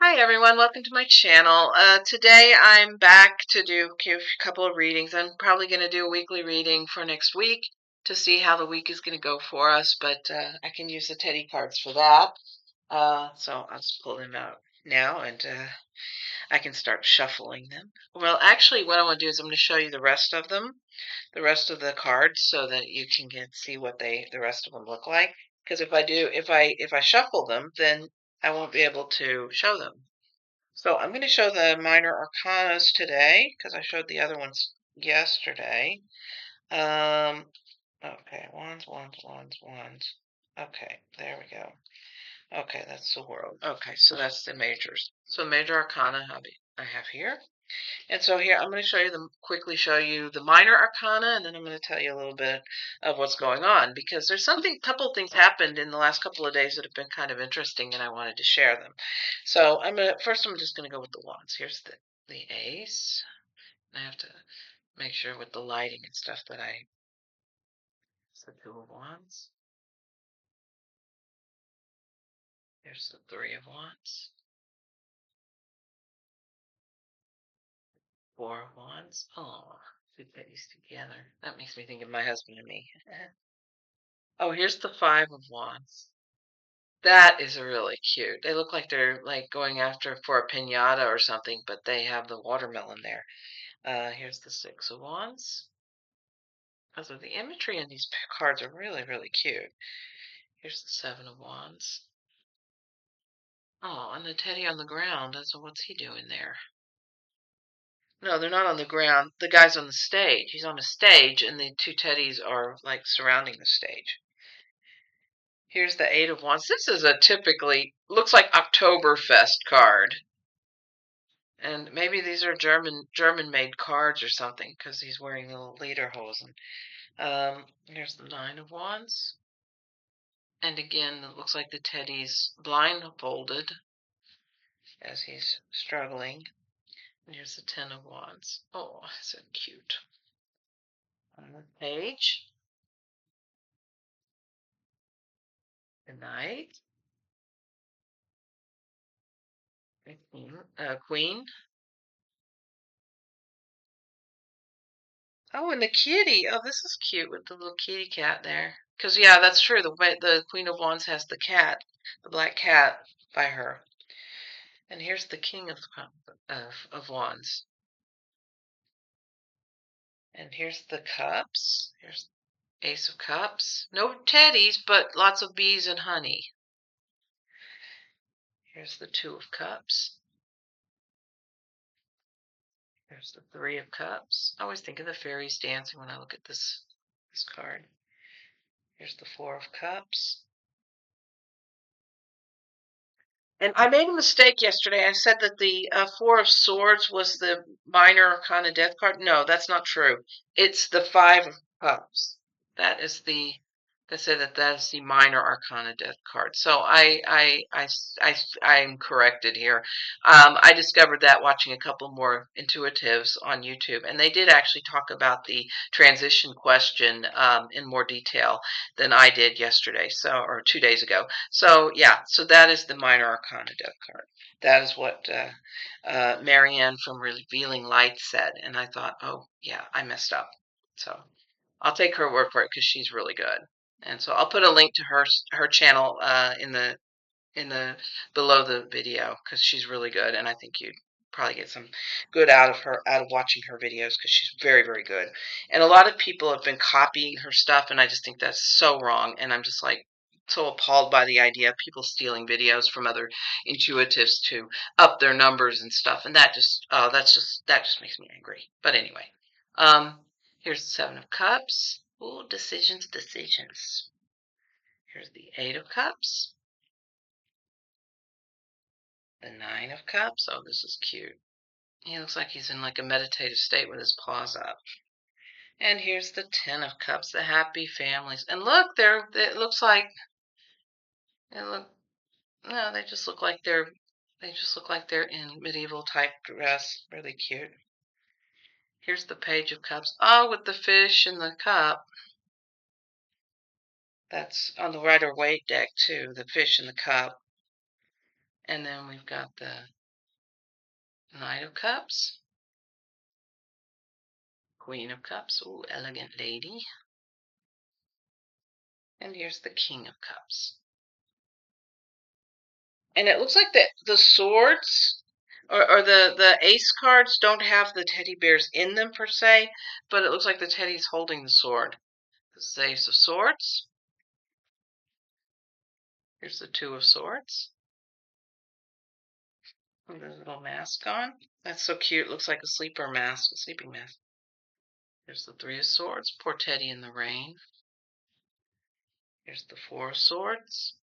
Hi everyone, welcome to my channel. Today I'm back to do a couple of readings. I'm probably going to do a weekly reading for next week to see how the week is going to go for us, but I can use the Teddy cards for that. So I'll just pull them out now and I can start shuffling them. Well, actually what I want to do is I'm going to show you the rest of them, the rest of the cards, so that you can see what the rest of them look like. Because if I shuffle them, then I won't be able to show them. So I'm going to show the minor arcanas today because I showed the other ones yesterday. Okay, wands, wands, wands, wands. Okay, there we go. Okay, that's the world. Okay, so that's the majors. So major arcana I have here. And so here I'm going to quickly show you the minor arcana, and then I'm going to tell you a little bit of what's going on because there's couple of things happened in the last couple of days that have been kind of interesting, and I wanted to share them. So I'm just going to go with the wands. Here's the ace. I have to make sure with the lighting and stuff that it's the two of wands. Here's the three of wands. Four of wands. Oh, two ladies together. That makes me think of my husband and me. Oh, here's the five of wands. That is really cute. They look like they're like going after for a piñata or something, but they have the watermelon there. Here's the six of wands. Also, the imagery in these cards are really, really cute. Here's the seven of wands. Oh, and the teddy on the ground. So what's he doing there? No, they're not on the ground. The guy's on the stage. He's on a stage, and the two teddies are like surrounding the stage. Here's the eight of wands. This is a typically, looks like Oktoberfest card. And maybe these are German-made cards or something, because he's wearing little lederhosen. Here's the nine of wands. And again, it looks like the teddy's blindfolded as he's struggling. And here's the ten of wands. Oh, so cute. On the page. The knight. Queen. Oh, and the kitty. Oh, this is cute with the little kitty cat there. Because, yeah, that's true. The Queen of Wands has the cat, the black cat by her. And here's the King of Wands. And here's the cups. Here's Ace of Cups. No teddies, but lots of bees and honey. Here's the Two of Cups. Here's the Three of Cups. I always think of the fairies dancing when I look at this card. Here's the Four of Cups. And I made a mistake yesterday. I said that the Four of Swords was the minor arcana death card. No, that's not true. It's the Five of Cups. That is the I say that is the minor arcana death card. So I'm corrected here. I discovered that watching a couple more intuitives on YouTube, and they did actually talk about the transition question in more detail than I did yesterday, or 2 days ago. So yeah, so that is the minor arcana death card. That is what Marianne from Revealing Light said, and I thought, oh yeah, I messed up. So I'll take her word for it because she's really good. And so I'll put a link to her channel in the below the video because she's really good, and I think you'd probably get some good out of watching her videos because she's very, very good. And a lot of people have been copying her stuff, and I just think that's so wrong. And I'm just like so appalled by the idea of people stealing videos from other intuitives to up their numbers and stuff. And that just that just makes me angry. But anyway, here's the Seven of Cups. Ooh, decisions, decisions. Here's the Eight of Cups. The Nine of Cups. Oh, this is cute. He looks like he's in like a meditative state with his paws up. And here's the Ten of Cups, the happy families. And look, it looks like no, they just look like they're in medieval type dress. Really cute. Here's the Page of Cups. Oh, with the fish in the cup. That's on the Rider-Waite deck too, the fish in the cup. And then we've got the Knight of Cups. Queen of Cups. Ooh, elegant lady. And here's the King of Cups. And it looks like the swords or the ace cards don't have the teddy bears in them per se, but it looks like the teddy's holding the sword. This is the Ace of Swords. Here's the Two of Swords. With a little mask on. That's so cute. Looks like a sleeper mask, a sleeping mask. Here's the Three of Swords. Poor Teddy in the rain. Here's the Four of Swords.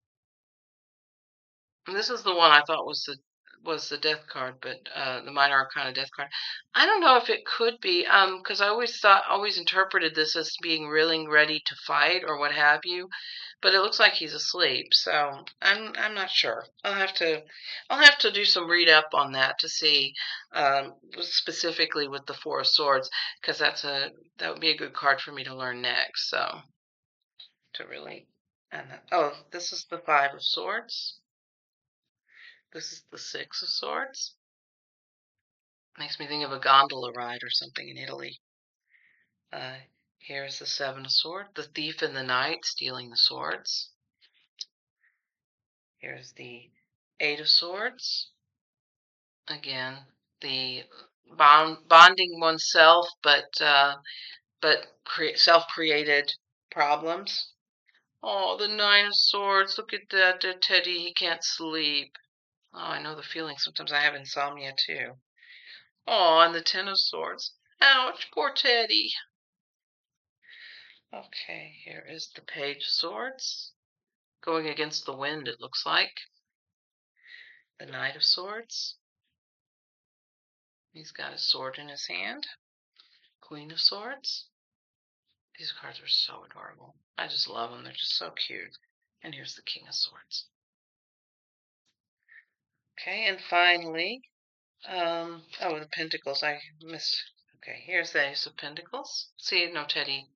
And this is the one I thought was the death card, but the Minor Arcana death card. I don't know if it could be, because I always interpreted this as being really ready to fight or what have you, but it looks like he's asleep, so I'm not sure. I'll have to do some read up on that to see, specifically with the Four of Swords, because that would be a good card for me to learn next. So to really, oh, this is the Five of Swords. This is the Six of Swords. Makes me think of a gondola ride or something in Italy. Here's the Seven of Swords, the Thief in the Night stealing the swords. Here's the Eight of Swords. Again, the bonding oneself, but self-created problems. Oh, the Nine of Swords. Look at that, Teddy. He can't sleep. Oh, I know the feeling. Sometimes I have insomnia too. Oh, and the Ten of Swords. Ouch, poor Teddy. Okay, here is the Page of Swords. Going against the wind, it looks like. The Knight of Swords. He's got his sword in his hand. Queen of Swords. These cards are so adorable. I just love them. They're just so cute. And here's the King of Swords. Okay, and finally, oh, the Pentacles. I missed. Okay, here's the Ace of Pentacles. See, no Teddy,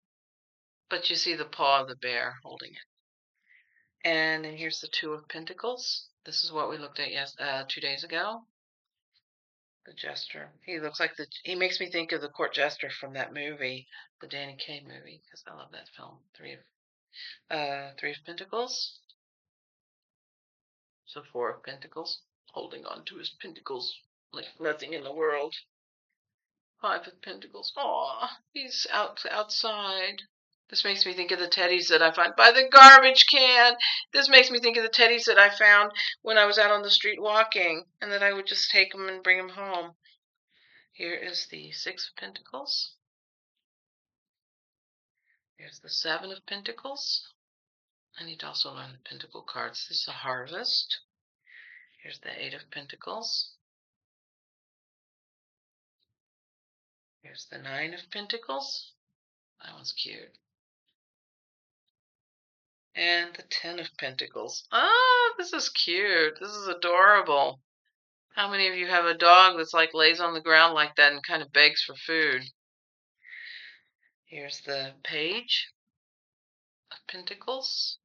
but you see the paw of the bear holding it. And then here's the Two of Pentacles. This is what we looked at 2 days ago. The Jester. He looks like he makes me think of the court jester from that movie, the Danny Kaye movie, because I love that film. Three of Pentacles. So Four of Pentacles, holding on to his pentacles like nothing in the world. Five of Pentacles. Aw, he's outside. This makes me think of the teddies that I find by the garbage can. This makes me think of the teddies that I found when I was out on the street walking, and that I would just take them and bring them home. Here is the Six of Pentacles. Here's the Seven of Pentacles. I need to also learn the Pentacle cards. This is a Harvest. Here's the Eight of Pentacles. Here's the Nine of Pentacles. That one's cute. And the Ten of Pentacles. Oh, this is cute. This is adorable. How many of you have a dog that's like lays on the ground like that and kind of begs for food? Here's the Page of Pentacles.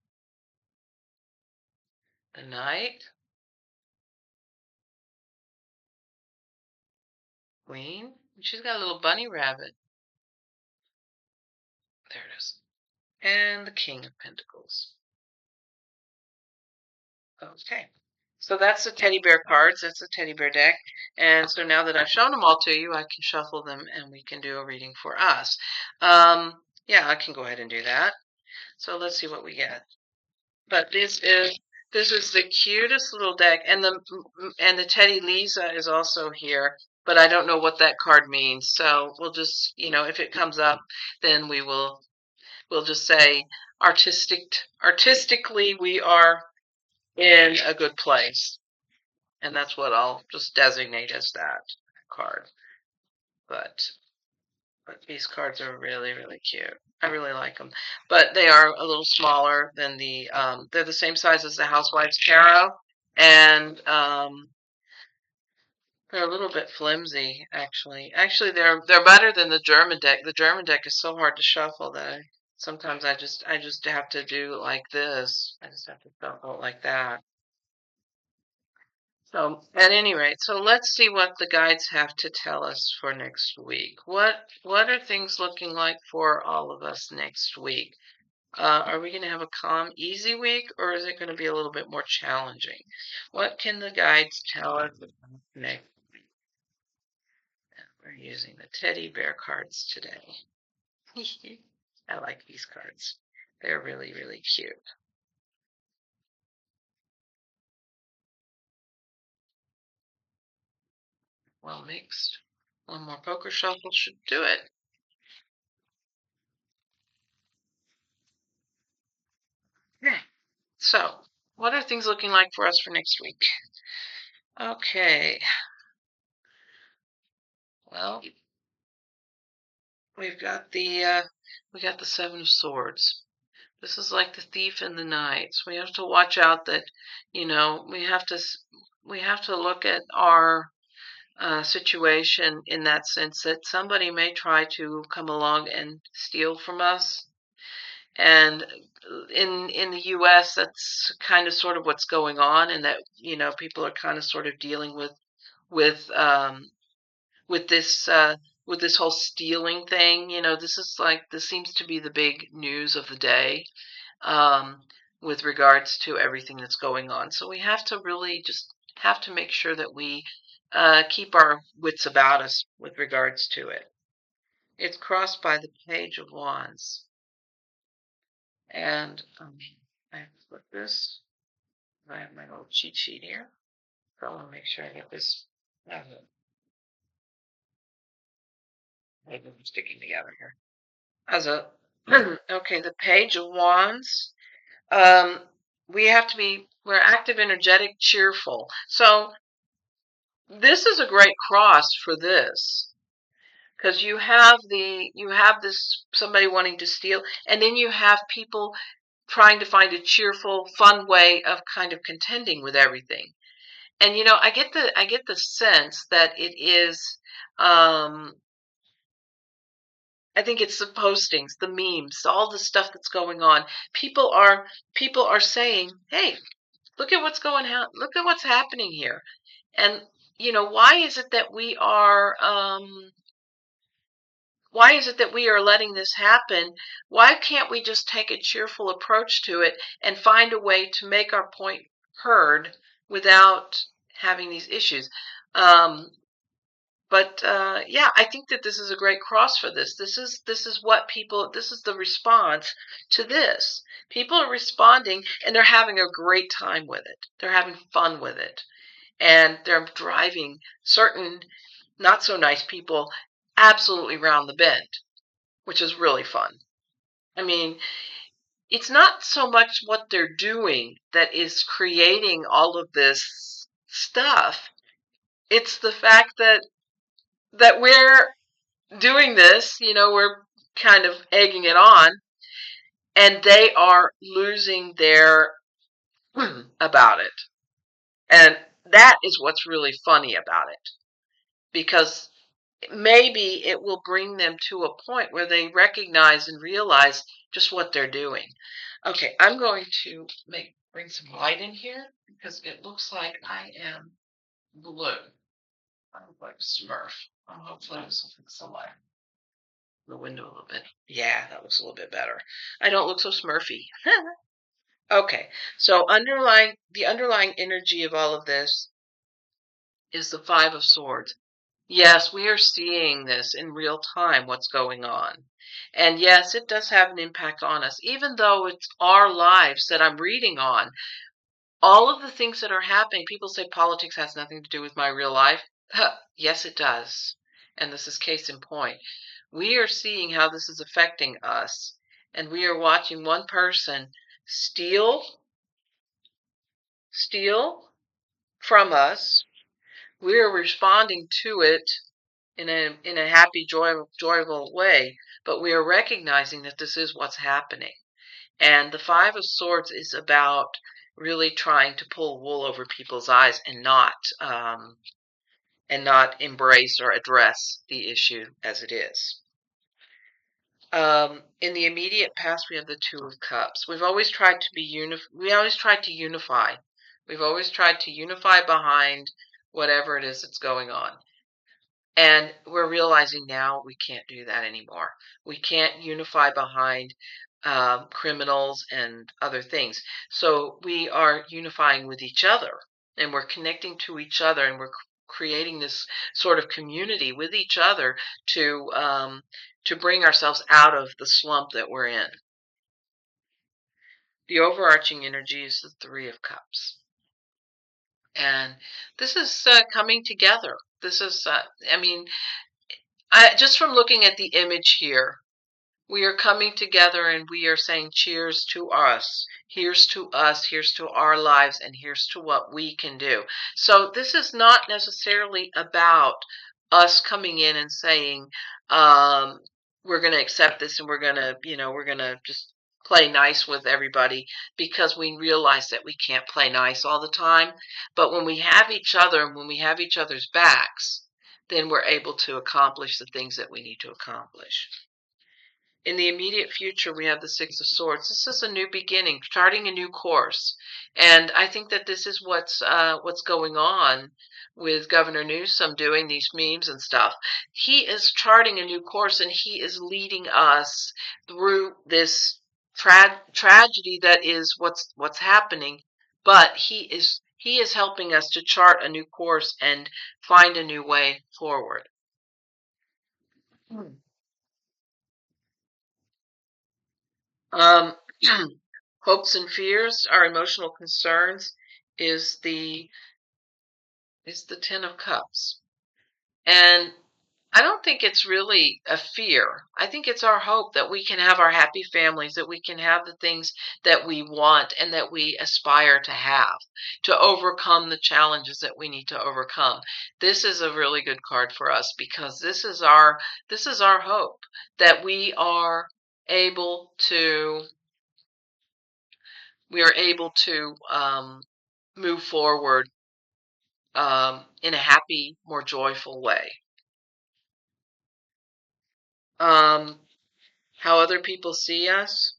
The Knight. Queen. She's got a little bunny rabbit. There it is. And the King of Pentacles. Okay. So that's the teddy bear cards. That's the teddy bear deck. And so now that I've shown them all to you, I can shuffle them and we can do a reading for us. Yeah, I can go ahead and do that. So let's see what we get. But this is the cutest little deck, and the Teddy Lisa is also here, but I don't know what that card means. So we'll just, if it comes up, then we'll just say artistically we are in a good place. And that's what I'll just designate as that card. But these cards are really, really cute. I really like them. But they are a little smaller than they're the same size as the Housewives Tarot. And they're a little bit flimsy, actually. Actually, they're better than the German deck. The German deck is so hard to shuffle that sometimes I just have to do like this. I just have to shuffle it like that. So, at any rate, so let's see what the guides have to tell us for next week. What are things looking like for all of us next week? Are we going to have a calm, easy week, or is it going to be a little bit more challenging? What can the guides tell us next? We're using the teddy bear cards today. I like these cards. They're really, really cute. Well mixed. One more poker shuffle should do it. Okay. So, what are things looking like for us for next week? Okay. Well, we've got the Seven of Swords. This is like the thief in the night. So we have to watch out that, we have to look at our situation in that sense that somebody may try to come along and steal from us. And in the U.S., that's kind of sort of what's going on, and that people are kind of sort of dealing with um, with this uh, with this whole stealing thing. This seems to be the big news of the day, um, with regards to everything that's going on. So we have to really just have to make sure that we keep our wits about us with regards to it. It's crossed by the Page of Wands, and I have to put this. I have my little cheat sheet here, so I want to make sure I get this. Maybe I'm sticking together here. As a okay, the Page of Wands. Um, we're active, energetic, cheerful. So this is a great cross for this, because you have this somebody wanting to steal, and then you have people trying to find a cheerful, fun way of kind of contending with everything. And I get the sense that it is I think it's the postings, the memes, all the stuff that's going on. People are people are saying, "Hey, look at what's going on. Look at what's happening here." And why is it that we are letting this happen? Why can't we just take a cheerful approach to it and find a way to make our point heard without having these issues? But yeah, I think that this is a great cross for this. This is the response to this. People are responding and they're having a great time with it. They're having fun with it. And they're driving certain not so nice people absolutely round the bend, which is really fun. I mean, it's not so much what they're doing that is creating all of this stuff. It's the fact that we're doing this, we're kind of egging it on, and they are losing their about it. And that is what's really funny about it, because maybe it will bring them to a point where they recognize and realize just what they're doing. Okay, I'm going to bring some light in here because it looks like I am blue. I look like a Smurf. Hopefully this will fix the light. The window a little bit. Yeah, that looks a little bit better. I don't look so Smurfy. Okay, so the underlying energy of all of this is the Five of Swords. Yes, we are seeing this in real time, what's going on. And yes, it does have an impact on us, even though it's our lives that I'm reading on. All of the things that are happening, people say politics has nothing to do with my real life. Yes, it does. And this is case in point. We are seeing how this is affecting us, and we are watching one person steal from us. We are responding to it in a happy, joyful way, but we are recognizing that this is what's happening. And the Five of Swords is about really trying to pull wool over people's eyes and not embrace or address the issue as it is. In the immediate past, we have the Two of Cups. We always tried to unify We've always tried to unify behind whatever it is that's going on. And we're realizing now we can't do that anymore. We can't unify behind criminals and other things. So we are unifying with each other, and we're connecting to each other, and we're creating this sort of community with each other to bring ourselves out of the slump that we're in. The overarching energy is the Three of Cups. And this is coming together. This is, I mean, just from looking at the image here, we are coming together and we are saying cheers to us. Here's to us, here's to our lives, and here's to what we can do. So this is not necessarily about us coming in and saying, we're going to accept this and we're going to, we're going to just play nice with everybody, because we realize that we can't play nice all the time. But when we have each other and when we have each other's backs, then we're able to accomplish the things that we need to accomplish. In the immediate future, we have the Six of Swords. This is a new beginning, charting a new course, and I think that this is what's going on with Governor Newsom doing these memes and stuff. He is charting a new course, and he is leading us through this tragedy that is what's happening. But he is helping us to chart a new course and find a new way forward. Um, hopes and fears, our emotional concerns, is the Ten of Cups. And I don't think it's really a fear. I think it's our hope that we can have our happy families, that we can have the things that we want and that we aspire to have, to overcome the challenges that we need to overcome. This is a really good card for us, because this is our hope that able to we are able to move forward in a happy, more joyful way. Um, how other people see us,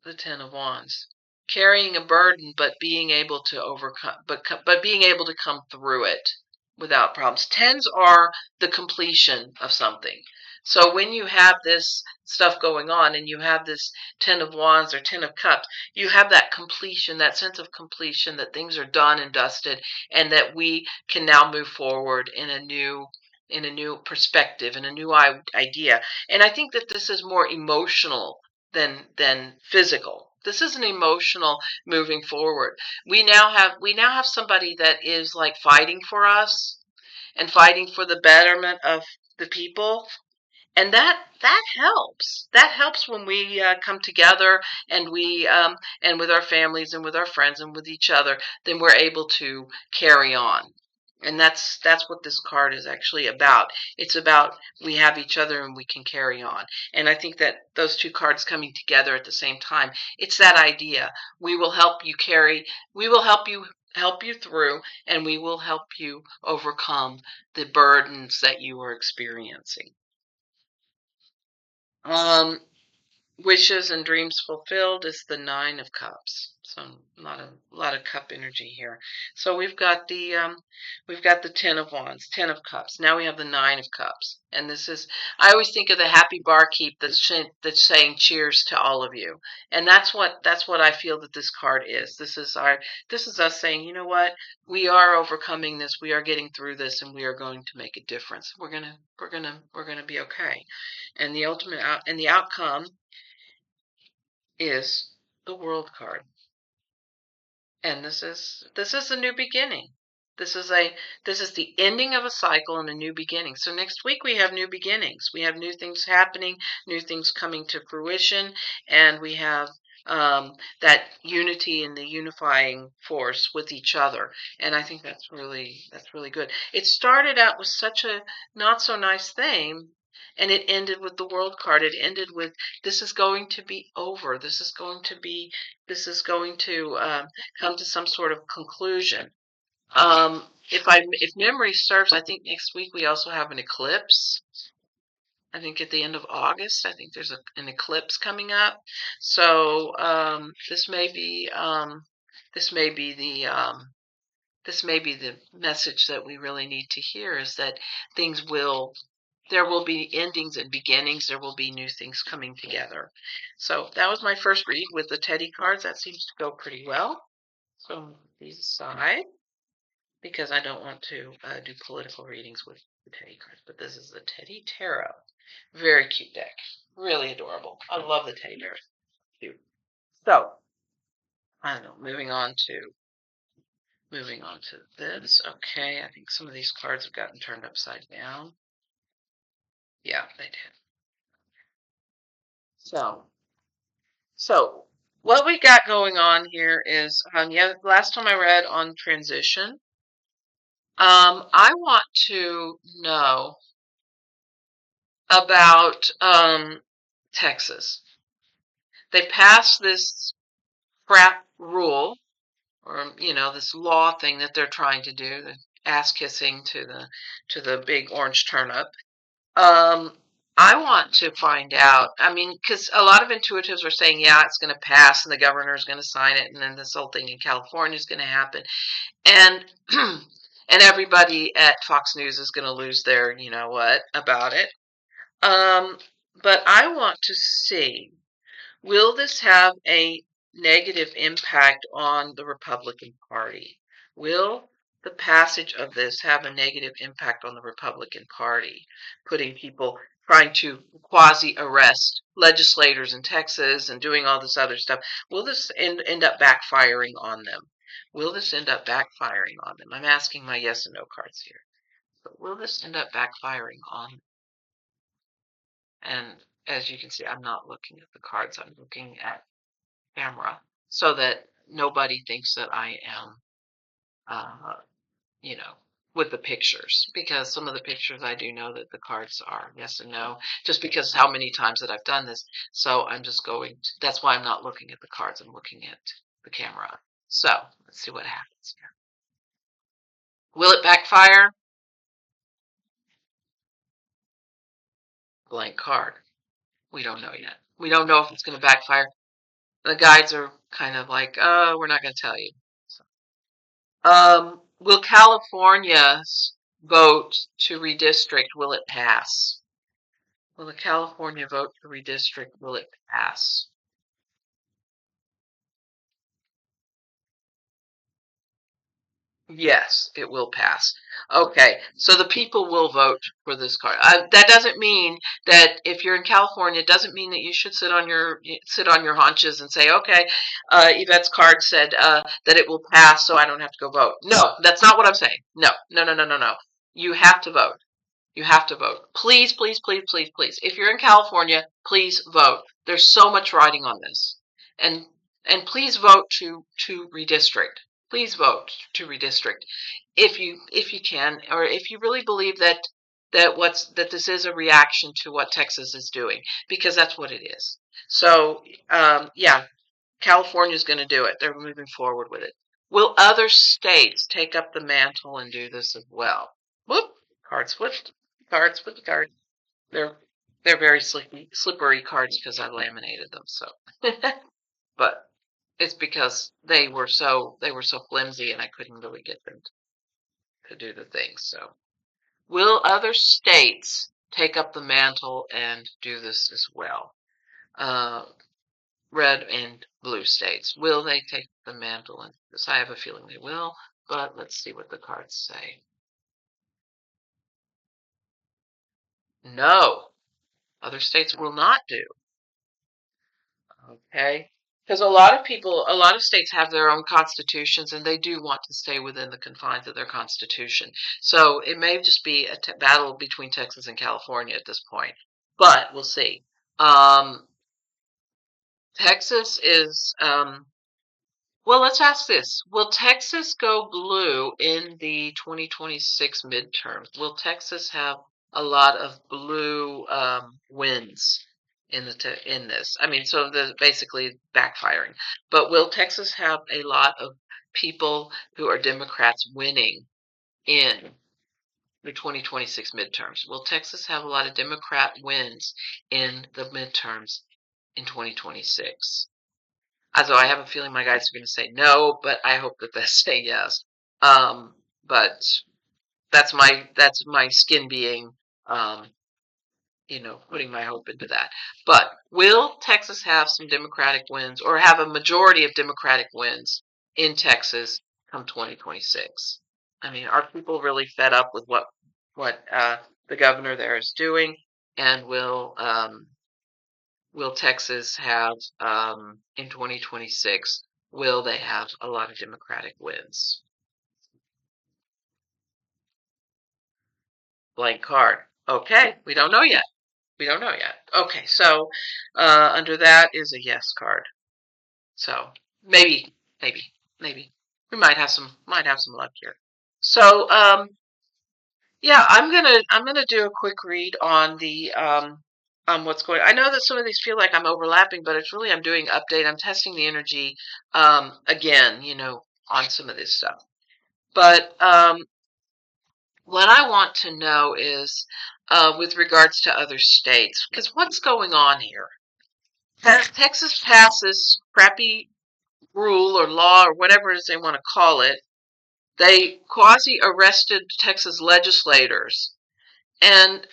the Ten of Wands. Carrying a burden, but being able to overcome, but being able to come through it without problems. Tens are the completion of something. So when you have this stuff going on and you have this Ten of Wands or Ten of Cups, you have that completion, that sense of completion, that things are done and dusted, and that we can now move forward in a new perspective, in a new idea. And I think that this is more emotional than physical. This is an emotional moving forward. We now have somebody that is like fighting for us and fighting for the betterment of the people, and that helps. That helps when we come together, and and with our families and with our friends and with each other, then we're able to carry on. And that's what this card is actually about. It's about we have each other and we can carry on. And I think that those two cards coming together at the same time, it's that idea. We will help you carry, we will help you through, and we will help you overcome the burdens that you are experiencing. Um, wishes and dreams fulfilled is the Nine of Cups. So a lot of cup energy here. So we've got the Ten of Wands, Ten of Cups. Now we have the Nine of Cups, and this is, I always think of the happy barkeep that's saying cheers to all of you, and that's what I feel that this card is. This is us saying, you know what, we are overcoming this, we are getting through this, and we are going to make a difference. We're gonna be okay, and the outcome is the World card. And this is a new beginning. This is the ending of a cycle and a new beginning. So next week we have new beginnings. We have new things happening, new things coming to fruition, and we have that unity and the unifying force with each other. And I think that's really good. It started out with such a not so nice thing, and it ended with the World card. It ended with, this is going to be over. This is going to come to some sort of conclusion. If memory serves, I think next week we also have an eclipse. I think at the end of August, I think there's an eclipse coming up. So this may be this may be the message that we really need to hear, is that there will be endings and beginnings. There will be new things coming together. So that was my first read with the Teddy cards. That seems to go pretty well. So these aside, because I don't want to do political readings with the Teddy cards, but this is the Teddy Tarot. Very cute deck. Really adorable. I love the teddy bears. Cute. So, I don't know, moving on to this. Okay, I think some of these cards have gotten turned upside down. Yeah, they did. So what we got going on here is, yeah, last time I read on transition, I want to know about Texas. They passed this crap rule, or this law thing that they're trying to do, the ass kissing to the big orange turnip. I want to find out. I mean, because a lot of intuitives are saying, yeah, it's going to pass, and the governor is going to sign it, and then this whole thing in California is going to happen, and and everybody at Fox News is going to lose their, what about it. But I want to see, will this have a negative impact on the Republican Party? Will the passage of this have a negative impact on the Republican Party, putting people trying to quasi-arrest legislators in Texas and doing all this other stuff? Will this end up backfiring on them? Will this end up backfiring on them? I'm asking my yes and no cards here. But will this end up backfiring on them? And as you can see, I'm not looking at the cards. I'm looking at camera so that nobody thinks that I am, uh, you know, with the pictures, because some of the pictures I do know that the cards are yes and no, just because how many times that I've done this. So I'm just that's why I'm not looking at the cards. I'm looking at the camera. So let's see what happens here. Will it backfire? Blank card. We don't know yet. We don't know if it's going to backfire. The guides are kind of like, oh, we're not going to tell you. Will California's vote to redistrict, will it pass? Will the California vote to redistrict, will it pass? Yes, it will pass. Okay, so the people will vote for this card. That doesn't mean that if you're in California, it doesn't mean that you should sit on your haunches and say, okay, Yvette's card said that it will pass, so I don't have to go vote. No, that's not what I'm saying. No, no, no, no, no, no. You have to vote. You have to vote. Please, please, please, please, please. If you're in California, please vote. There's so much riding on this. And please vote to redistrict. Please vote to redistrict if you can, or if you really believe that this is a reaction to what Texas is doing, because that's what it is. So yeah, California's going to do it. They're moving forward with it. Will other states take up the mantle and do this as well? Whoop! Cards flipped. Cards with the card. They're they're very slippery cards because I laminated them. So, but it's because they were so flimsy and I couldn't really get them to do the thing. So, will other states take up the mantle and do this as well? Red and blue states, will they take the mantle and do this? I have a feeling they will, but let's see what the cards say. No, other states will not do. Okay. Because a lot of states have their own constitutions, and they do want to stay within the confines of their constitution. So it may just be a battle between Texas and California at this point, but we'll see. Texas is, well, let's ask this. Will Texas go blue in the 2026 midterms? Will Texas have a lot of blue wins in this? I mean, so the basically backfiring. But will Texas have a lot of people who are Democrats winning in the 2026 midterms? Will Texas have a lot of Democrat wins in the midterms in 2026? So I have a feeling my guys are going to say no, but I hope that they say yes. But that's my skin being, um, putting my hope into that. But will Texas have some Democratic wins or have a majority of Democratic wins in Texas come 2026? I mean, are people really fed up with what the governor there is doing? And will Texas have in 2026? Will they have a lot of Democratic wins? Blank card. Okay, we don't know yet. We don't know yet. Okay, so under that is a yes card. So maybe, maybe we might have some luck here. So yeah, I'm gonna do a quick read on what's going. I know that some of these feel like I'm overlapping, but it's really I'm doing update. I'm testing the energy again, on some of this stuff. But what I want to know is with regards to other states, because what's going on here? Texas passed this crappy rule or law or whatever it is they want to call it. They quasi arrested Texas legislators. And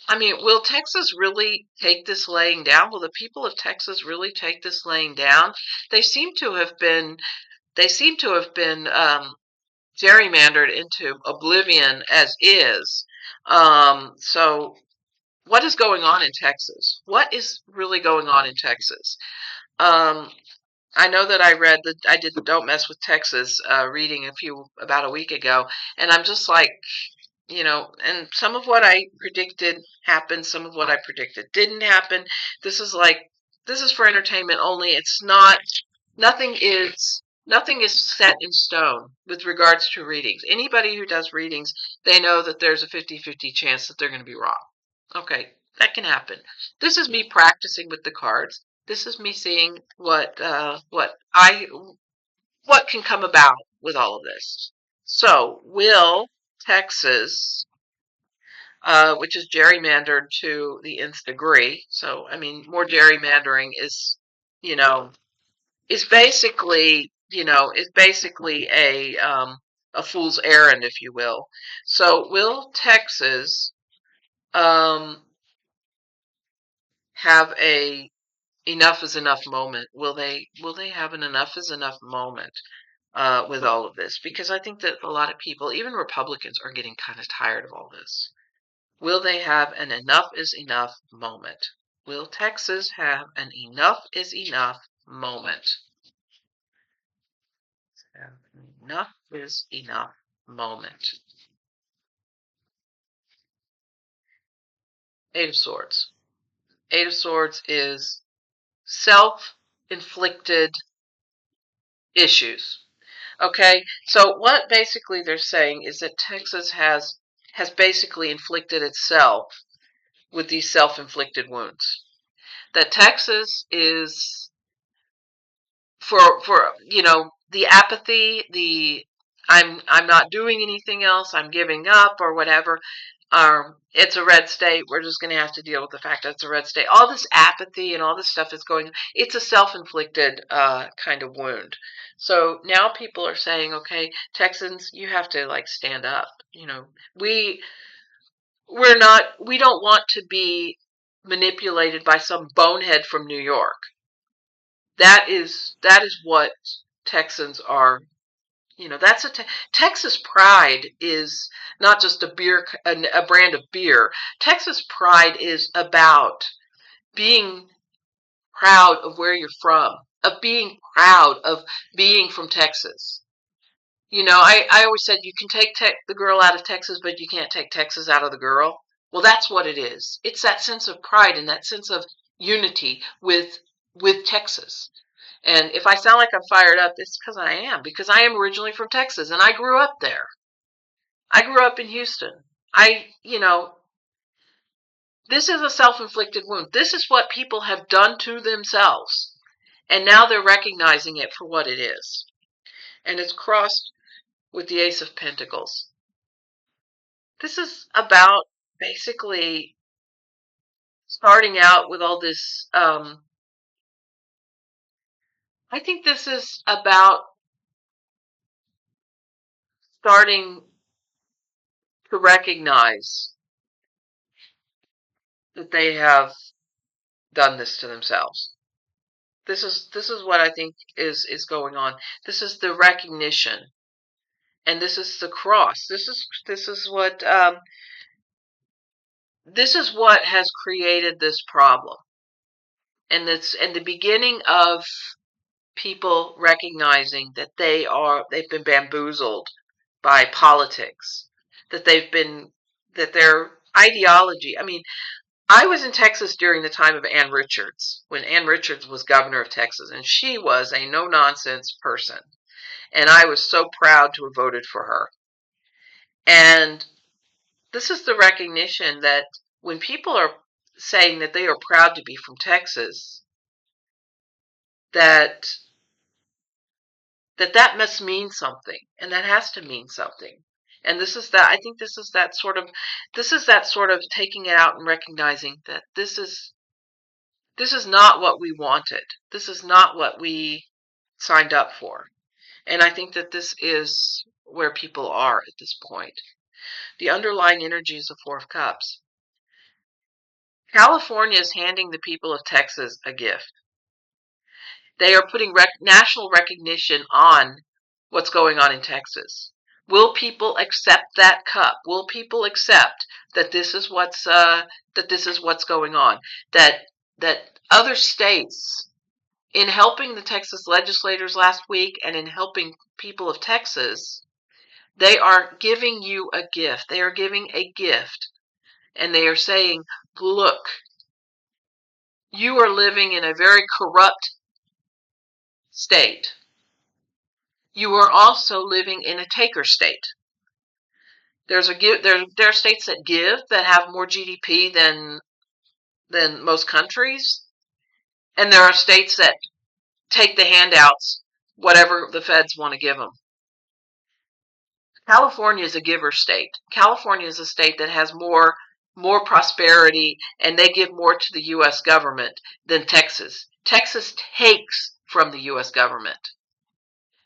I mean, will Texas really take this laying down? Will the people of Texas really take this laying down? They seem to have been gerrymandered into oblivion as is. So what is going on in Texas? What is really going on in Texas? Um, I know that I did the Don't Mess with Texas reading about a week ago, and I'm just like, and some of what I predicted happened, some of what I predicted didn't happen. This is for entertainment only. It's not, nothing is set in stone with regards to readings. Anybody who does readings, they know that there's a 50-50 chance that they're going to be wrong. Okay, that can happen. This is me practicing with the cards. This is me seeing what can come about with all of this. So, will Texas, which is gerrymandered to the nth degree? So, I mean, more gerrymandering you know, is basically a fool's errand, if you will. So, will Texas um, have a enough is enough moment? Will they have an enough is enough moment with all of this? Because I think that a lot of people, even Republicans, are getting kind of tired of all this. Will they have an enough is enough moment? Will Texas have an enough is enough moment? Enough is enough moment. Eight of Swords. Eight of Swords is self-inflicted issues. Okay, so what basically they're saying is that Texas has basically inflicted itself with these self-inflicted wounds. That Texas is for the apathy, the I'm not doing anything else, I'm giving up or whatever. It's a red state. We're just going to have to deal with the fact that it's a red state. All this apathy and all this stuff is going. It's a self-inflicted kind of wound. So now people are saying, okay, Texans, you have to like stand up. We we're not. We don't want to be manipulated by some bonehead from New York. That is what Texans are. That's Texas pride is not just a brand of beer. Texas pride is about being proud of where you're from, of being proud of being from Texas. I always said you can take the girl out of Texas, but you can't take Texas out of the girl. Well, that's what it is. It's that sense of pride and that sense of unity with Texas. And if I sound like I'm fired up, it's because I am, because I am originally from Texas and I grew up there. I grew up in Houston. This is a self-inflicted wound. This is what people have done to themselves. And now they're recognizing it for what it is. And it's crossed with the Ace of Pentacles. This is about basically starting out with all this, I think this is about starting to recognize that they have done this to themselves. This is what I think is going on. This is the recognition, and this is the cross. This is what has created this problem, and it's and the beginning of people recognizing that they've been bamboozled by politics, that their ideology. I mean, I was in Texas during the time of Ann Richards, when Ann Richards was governor of Texas, and she was a no-nonsense person. And I was so proud to have voted for her. And this is the recognition that when people are saying that they are proud to be from Texas, that that must mean something, and that has to mean something. And I think this is that sort of taking it out and recognizing that this is not what we wanted. This is not what we signed up for. And I think that this is where people are at this point. The underlying energy is the Four of Cups. California is handing the people of Texas a gift. They are putting national recognition on what's going on in Texas. Will people accept that cup? Will people accept that this is what's going on? That other states, in helping the Texas legislators last week and in helping people of Texas, they are giving you a gift. They are giving a gift, and they are saying, look, you are living in a very corrupt state. You are also living in a taker state. There are states that give, that have more GDP than most countries, and there are states that take the handouts, whatever the feds want to give them. California is a giver state. California is a state that has more prosperity, and they give more to the U.S. government than Texas. Texas takes from the U.S. government.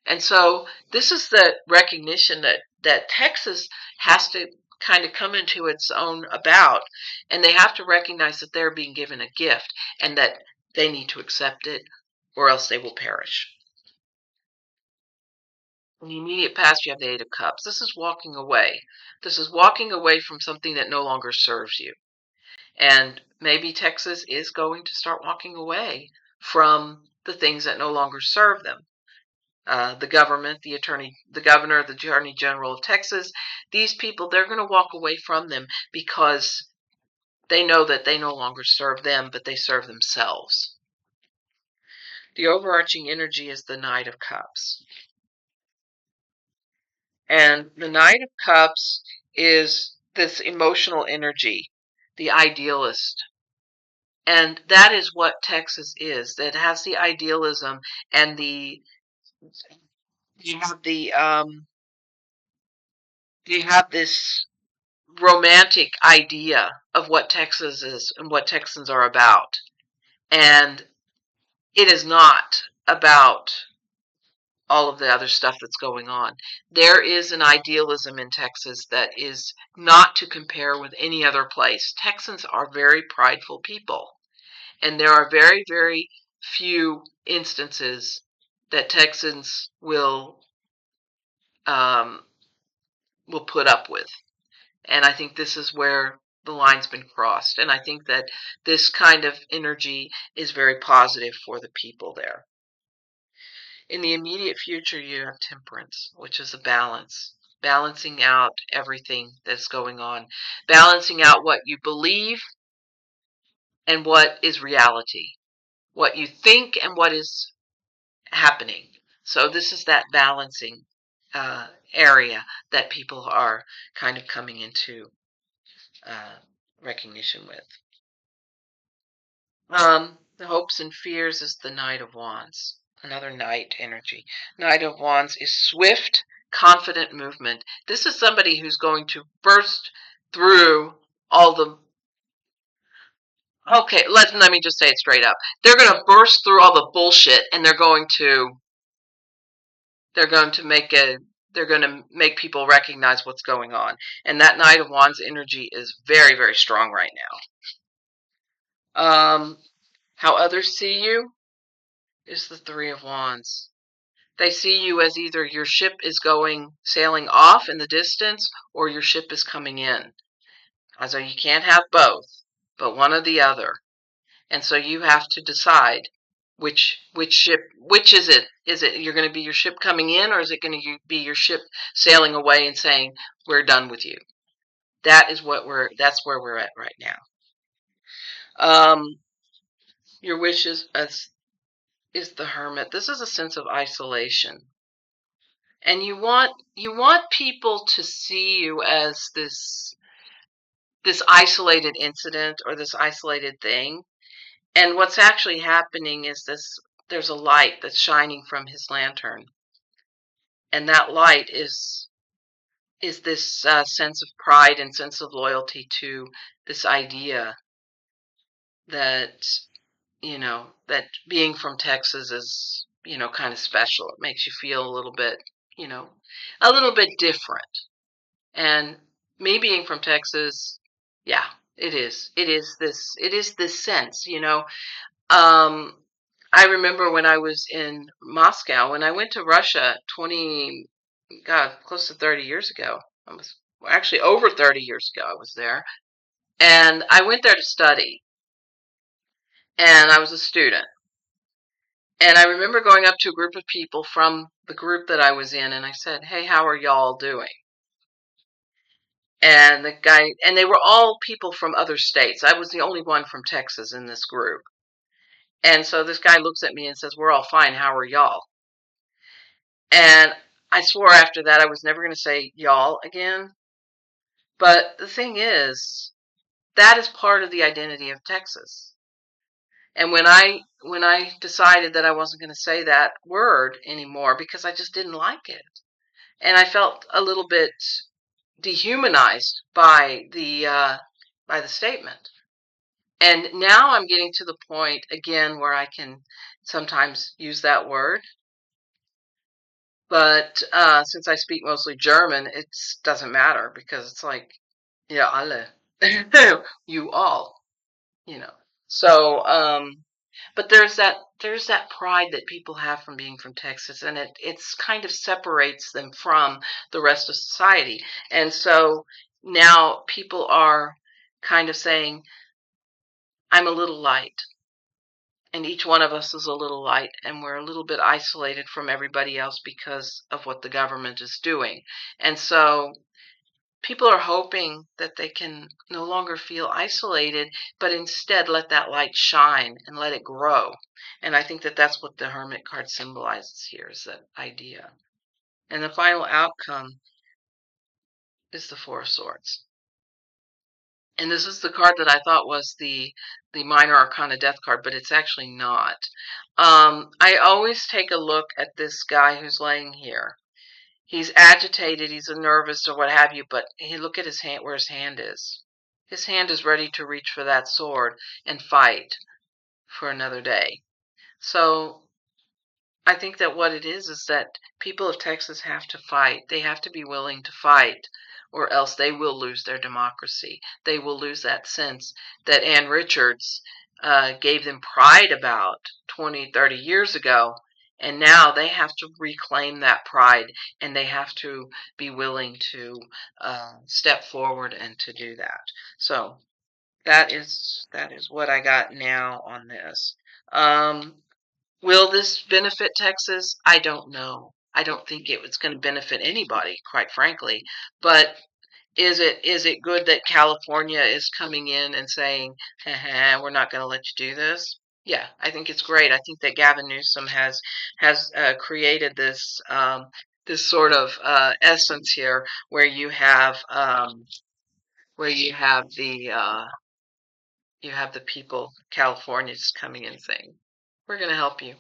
And so this is the recognition that Texas has to kind of come into its own about, and they have to recognize that they're being given a gift and that they need to accept it, or else they will perish. In the immediate past, you have the Eight of Cups. This is walking away. This is walking away from something that no longer serves you. And maybe Texas is going to start walking away from the things that no longer serve them. The government, the governor, the attorney general of Texas, these people, they're going to walk away from them because they know that they no longer serve them, but they serve themselves. The overarching energy is the Knight of Cups. And the Knight of Cups is this emotional energy, the idealist. And that is what Texas is. That has the idealism and you have this romantic idea of what Texas is and what Texans are about. And it is not about all of the other stuff that's going on. There is an idealism in Texas that is not to compare with any other place. Texans are very prideful people, and there are very, very few instances that Texans will put up with. And I think this is where the line's been crossed. And I think that this kind of energy is very positive for the people there. In the immediate future, you have Temperance, which is a balance, balancing out everything that's going on, balancing out what you believe and what is reality, what you think and what is happening. So this is that balancing area that people are kind of coming into recognition with. The hopes and fears is the Knight of Wands, another Knight energy. Knight of Wands is swift, confident movement. This is somebody who's going to burst through all the Okay, let me just say it straight up. They're going to burst through all the bullshit, and they're going to make a they're going to make people recognize what's going on. And that Knight of Wands energy is very, very strong right now. How others see you is the Three of Wands. They see you as either your ship is going sailing off in the distance or your ship is coming in. So you can't have both, but one or the other. And so you have to decide which is it? Is it you're going to be your ship coming in, or is it going to be your ship sailing away and saying we're done with you? That's where we're at right now. Your wish is the Hermit. This is a sense of isolation. And you want people to see you as this isolated incident or this isolated thing. And what's actually happening is there's a light that's shining from his lantern. And that light is this sense of pride and sense of loyalty to this idea that that being from Texas is kind of special. It makes you feel a little bit you know a little bit different. And me being from Texas, yeah, it is this sense. um I remember when I was in Moscow, when I went to Russia 20, God, close to 30 years ago. I was well, actually over 30 years ago I was there. And I went there to study, and I was a student. And I remember going up to a group of people from the group that I was in, and I said, "Hey, how are y'all doing?" And they were all people from other states. I was the only one from Texas in this group. And so this guy looks at me and says, "We're all fine. How are y'all?" And I swore after that I was never going to say y'all again. But the thing is, that is part of the identity of Texas. And when I decided that I wasn't going to say that word anymore because I just didn't like it, and I felt a little bit dehumanized by the statement. And now I'm getting to the point again where I can sometimes use that word. But since I speak mostly German, it doesn't matter because it's like, yeah, alle, you all, you know. So, but there's that pride that people have from being from Texas, and it's kind of separates them from the rest of society. And so now people are kind of saying, I'm a little light, and each one of us is a little light, and we're a little bit isolated from everybody else because of what the government is doing. And so people are hoping that they can no longer feel isolated, but instead let that light shine and let it grow. And I think that that's what the Hermit card symbolizes here, is that idea. And the final outcome is the Four of Swords. And this is the card that I thought was the minor arcana death card, but it's actually not. I always take a look at this guy who's laying here. He's agitated, he's nervous or what have you, but look at his hand, where his hand is. His hand is ready to reach for that sword and fight for another day. So I think that what it is that people of Texas have to fight. They have to be willing to fight, or else they will lose their democracy. They will lose that sense that Ann Richards gave them pride about 20, 30 years ago. And now they have to reclaim that pride, and they have to be willing to step forward and to do that. So that is what I got now on this. Um, Will this benefit Texas? I don't know. I don't think it was going to benefit anybody, quite frankly. But is it good that California is coming in and saying, we're not going to let you do this? Yeah, I think it's great. I think that Gavin Newsom has created this sort of essence here where you have the people, California, just coming in saying, we're going to help you.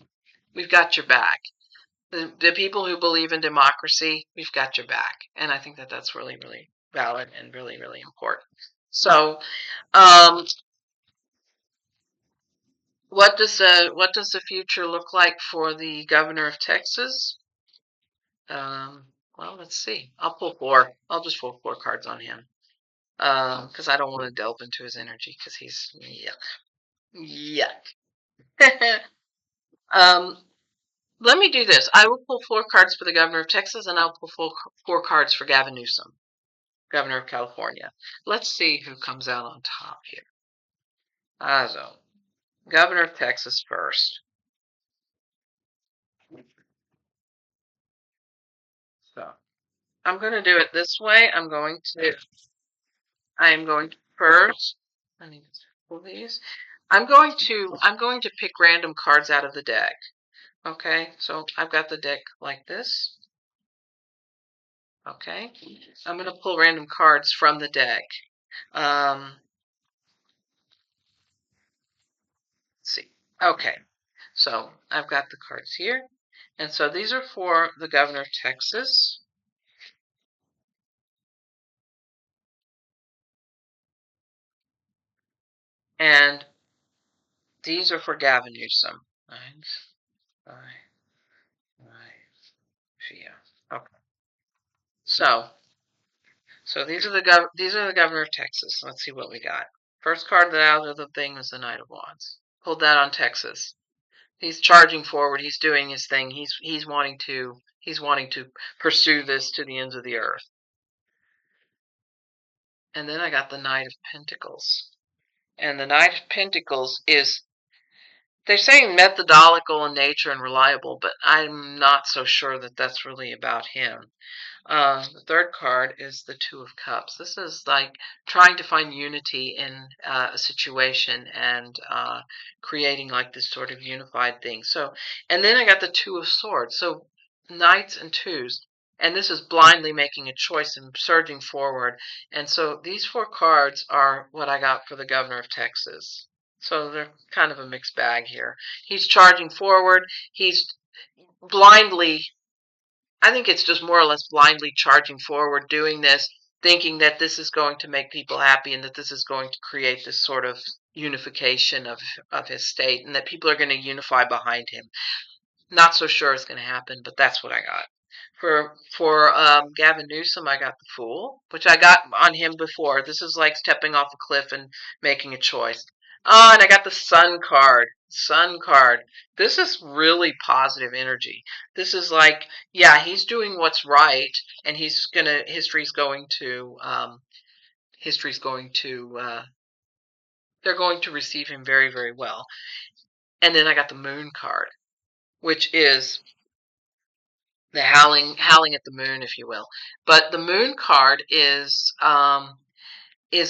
We've got your back. The people who believe in democracy, we've got your back. And I think that that's really, really valid and really, really important. So, um, What does the future look like for the governor of Texas? Well, let's see. I'll pull four. I'll just pull four cards on him. Because I don't want to delve into his energy because he's yuck. Yuck. um, let me do this. I will pull four cards for the governor of Texas, and I'll pull four cards for Gavin Newsom, governor of California. Let's see who comes out on top here. So, governor of Texas first. So, I'm going to do it this way. I am going to first. I need to pull these. I'm going to pick random cards out of the deck. Okay, so I've got the deck like this. Okay, I'm going to pull random cards from the deck. Let's see. Okay, so I've got the cards here. And so these are for the governor of Texas. And these are for Gavin Newsom. Eins, zwei, drei, vier. Okay. So these are the governor of Texas. Let's see what we got. First card out of the thing was the Knight of Wands. Pulled that on Texas. He's charging forward. He's doing his thing. He's wanting to pursue this to the ends of the earth. And then I got the Knight of Pentacles. And the Knight of Pentacles is, they're saying methodological in nature and reliable, but I'm not so sure that that's really about him. The third card is the Two of Cups. This is like trying to find unity in a situation and creating like this sort of unified thing. So, and then I got the Two of Swords. So, knights and twos. And this is blindly making a choice and surging forward. And so these four cards are what I got for the governor of Texas. So they're kind of a mixed bag here. He's charging forward. He's blindly, I think it's just more or less blindly charging forward, doing this, thinking that this is going to make people happy and that this is going to create this sort of unification of his state and that people are going to unify behind him. Not so sure it's going to happen, but that's what I got. For Gavin Newsom, I got the Fool, which I got on him before. This is like stepping off a cliff and making a choice. Oh, and I got the Sun card. Sun card. This is really positive energy. This is like, yeah, he's doing what's right, and history's going to, they're going to receive him very, very well. And then I got the Moon card, which is the howling at the moon, if you will. But the Moon card is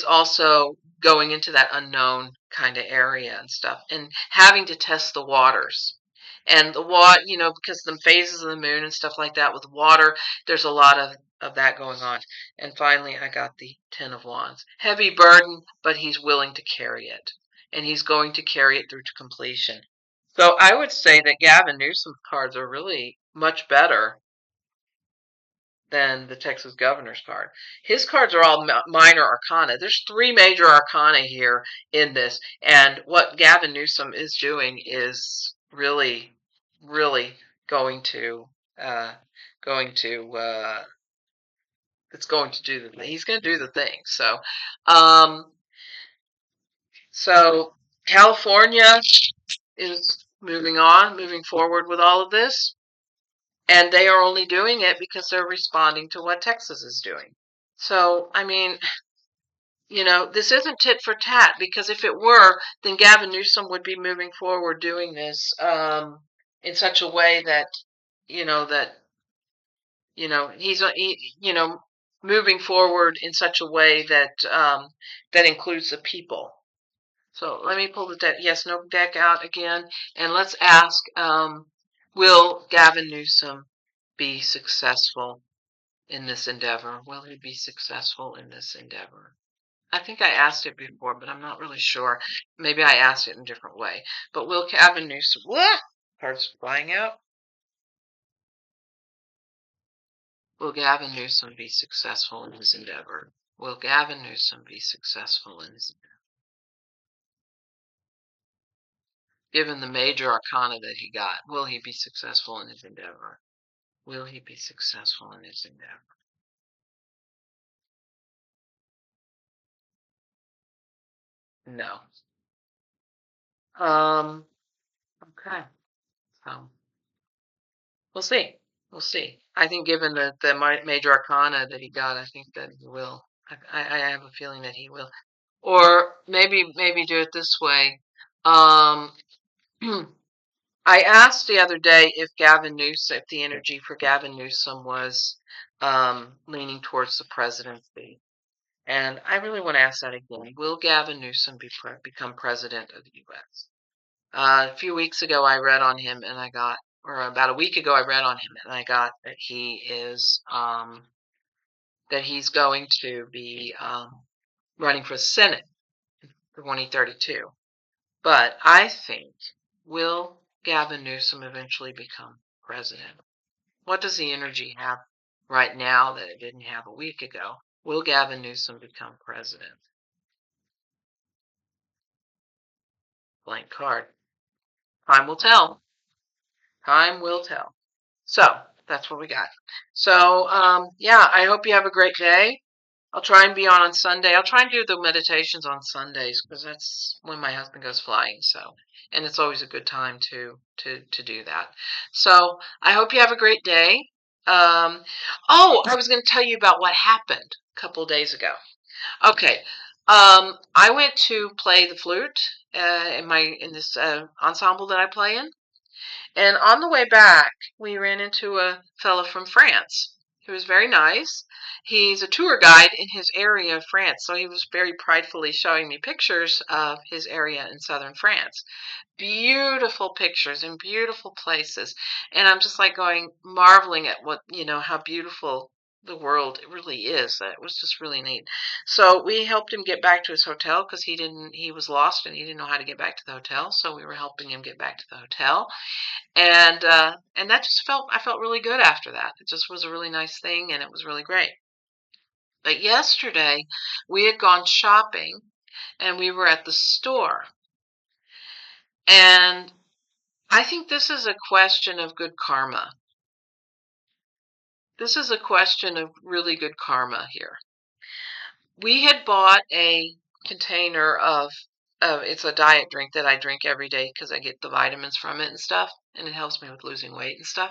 also going into that unknown kind of area and stuff, and having to test the waters. And the water, because the phases of the moon and stuff like that with water, there's a lot of that going on. And finally, I got the Ten of Wands. Heavy burden, but he's willing to carry it. And he's going to carry it through to completion. So I would say that Gavin Newsom's cards are really much better than the Texas governor's card. His cards are all minor arcana. There's three major arcana here in this, and what Gavin Newsom is doing is really, really going to uh, going to it's going to do the thing. He's going to do the thing. Um, so California is moving forward with all of this. And they are only doing it because they're responding to what Texas is doing. So, I mean, this isn't tit for tat because if it were, then Gavin Newsom would be moving forward doing this in such a way that, you know, that, moving forward in such a way that includes the people. So let me pull the deck. Yes, no deck out again. And let's ask, will Gavin Newsom be successful in this endeavor? Will he be successful in this endeavor? I think I asked it before, but I'm not really sure. Maybe I asked it in a different way. But will Gavin Newsom, what? Cards flying out. Will Gavin Newsom be successful in his endeavor? Will Gavin Newsom be successful in his endeavor? given the major arcana that he got, will he be successful in his endeavor? Will he be successful in his endeavor? No. Okay. So we'll see. We'll see. I think given the major arcana that he got, I think that he will. I have a feeling that he will. Or maybe do it this way. Um, I asked the other day if Gavin Newsom, if the energy for Gavin Newsom was leaning towards the presidency. And I really want to ask that again. Will Gavin Newsom become president of the U.S.? A few weeks ago, I read on him, and I got, or about a week ago, I read on him, and I got that that he's going to be running for Senate for 2032. But I think, will Gavin Newsom eventually become president? What does the energy have right now that it didn't have a week ago? Will Gavin Newsom become president? Blank card. Time will tell. Time will tell. So that's what we got. So yeah, I hope you have a great day. I'll try and be on Sunday. I'll try and do the meditations on Sundays because that's when my husband goes flying. So, and it's always a good time to do that. So I hope you have a great day. Oh, I was going to tell you about what happened a couple of days ago. Okay. I went to play the flute in this ensemble that I play in. And on the way back, we ran into a fellow from France. He was very nice. He's a tour guide in his area of France, so he was very pridefully showing me pictures of his area in southern France. Beautiful pictures and beautiful places. And I'm just like going, marveling at what, how beautiful the world really is. It was just really neat. So we helped him get back to his hotel because he was lost and he didn't know how to get back to the hotel. So we were helping him get back to the hotel. And that just I felt really good after that. It just was a really nice thing and it was really great. But yesterday we had gone shopping and we were at the store. And I think this is a question of good karma. This is a question of really good karma here. We had bought a container of it's a diet drink that I drink every day because I get the vitamins from it and stuff, and it helps me with losing weight and stuff.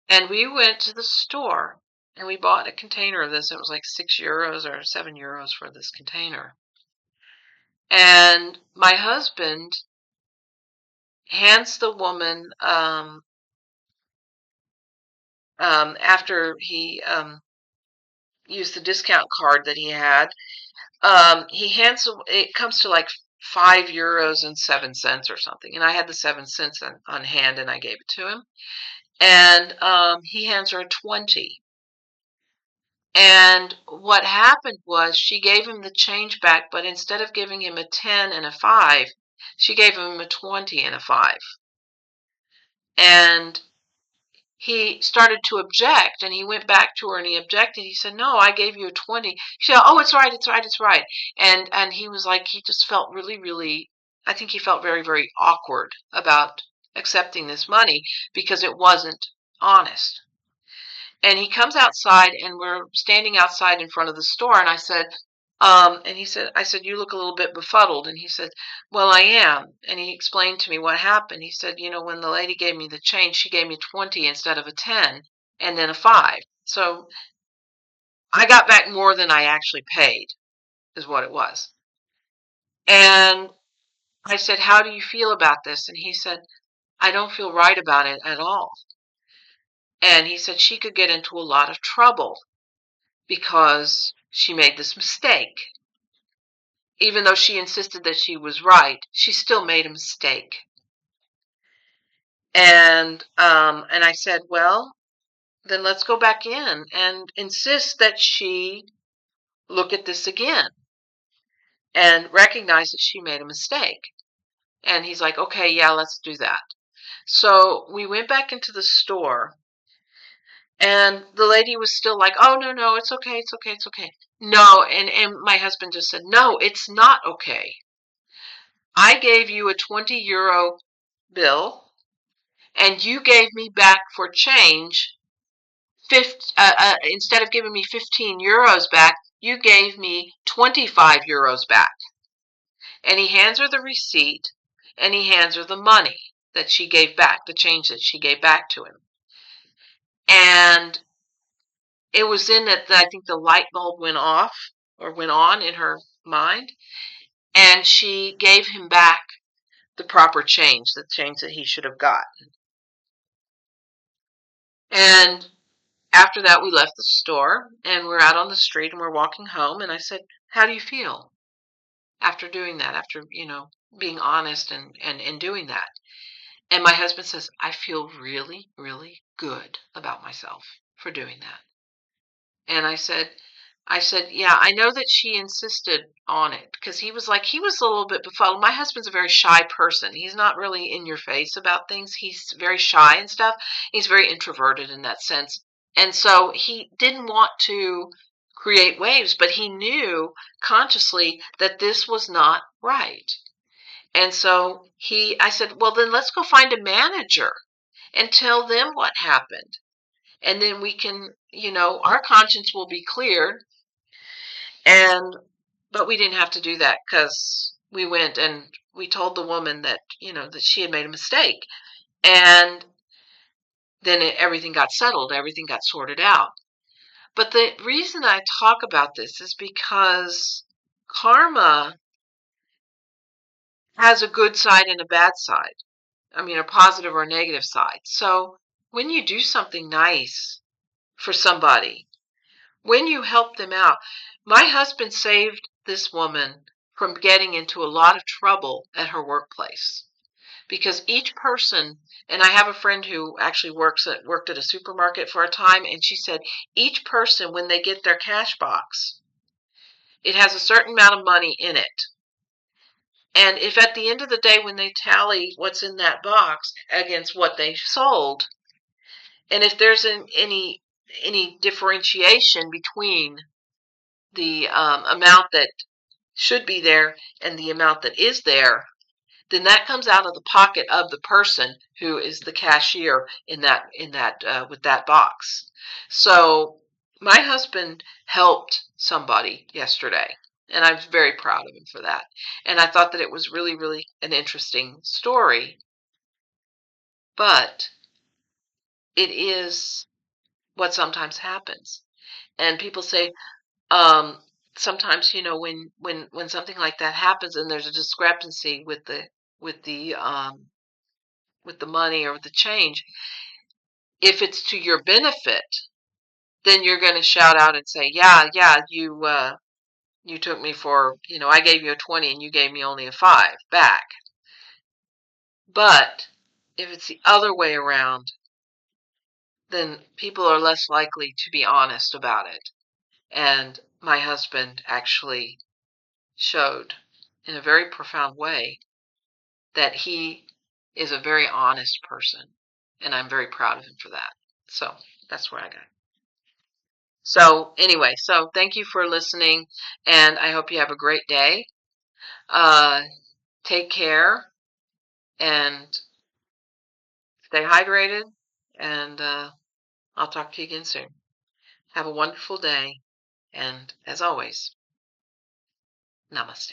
And we went to the store and we bought a container of this. It was like €6 or €7 for this container. And my husband hands the woman, after he used the discount card that he had, it comes to like €5.07 or something. And I had the 7 cents on hand and I gave it to him. And he hands her a 20. And what happened was she gave him the change back, but instead of giving him a 10 and a 5, she gave him a 20 and a 5. And he started to object, and he went back to her and he objected. He said, "No, I gave you a 20." She said, "Oh, it's right, it's right, it's right." And he was like, he just felt really, really, I think he felt very, very awkward about accepting this money because it wasn't honest. And he comes outside and we're standing outside in front of the store and I said, I said, "You look a little bit befuddled." And he said, "Well, I am." And he explained to me what happened. He said, "When the lady gave me the change, she gave me 20 instead of a 10 and then a 5. So I got back more than I actually paid is what it was." And I said, "How do you feel about this?" And he said, "I don't feel right about it at all." And he said she could get into a lot of trouble because she made this mistake. Even though she insisted that she was right, she still made a mistake. And I said, "Well, then let's go back in and insist that she look at this again and recognize that she made a mistake." And he's like, "Okay, yeah, let's do that." So we went back into the store and the lady was still like, "Oh, no, no, it's okay, it's okay, it's okay." No, and my husband just said, "No, it's not okay." I gave you a 20 euro bill, and you gave me back for change, instead of giving me 15 euros back, you gave me 25 euros back. And he hands her the receipt, and he hands her the money that she gave back, the change that she gave back to him. And it was then that I think the light bulb went off or went on in her mind, and she gave him back the proper change, the change that he should have gotten. And after that, we left the store, and we're out on the street, and we're walking home, and I said, how do you feel after doing that, after, being honest and doing that? And my husband says, I feel really, really good about myself for doing that. And I said, yeah, I know that she insisted on it, because he was a little bit befuddled. My husband's a very shy person. He's not really in your face about things. He's very shy and stuff. He's very introverted in that sense. And so he didn't want to create waves, but he knew consciously that this was not right. And so I said, well, then let's go find a manager and tell them what happened. And then we can, our conscience will be cleared. But we didn't have to do that, because we went and we told the woman that, that she had made a mistake. And then everything got settled, everything got sorted out. But the reason I talk about this is because karma has a good side and a bad side. I mean, a positive or a negative side. So when you do something nice for somebody, when you help them out, my husband saved this woman from getting into a lot of trouble at her workplace, because each person, and I have a friend who actually worked at a supermarket for a time, and she said each person, when they get their cash box, it has a certain amount of money in it. And if at the end of the day, when they tally what's in that box against what they sold, and if there's any differentiation between the amount that should be there and the amount that is there, then that comes out of the pocket of the person who is the cashier in that with that box. So my husband helped somebody yesterday, and I'm very proud of him for that. And I thought that it was really, really an interesting story. But it is what sometimes happens. And people say, um, sometimes, when something like that happens and there's a discrepancy with the um, with the money or with the change, if it's to your benefit, then you're going to shout out and say, yeah, yeah, you took me for, I gave you a 20 and you gave me only a 5 back. But if it's the other way around, then people are less likely to be honest about it. And my husband actually showed in a very profound way that he is a very honest person, and I'm very proud of him for that. So that's where I got. So anyway, so thank you for listening, and I hope you have a great day. Uh, Take care and stay hydrated, and I'll talk to you again soon. Have a wonderful day, and as always, namaste.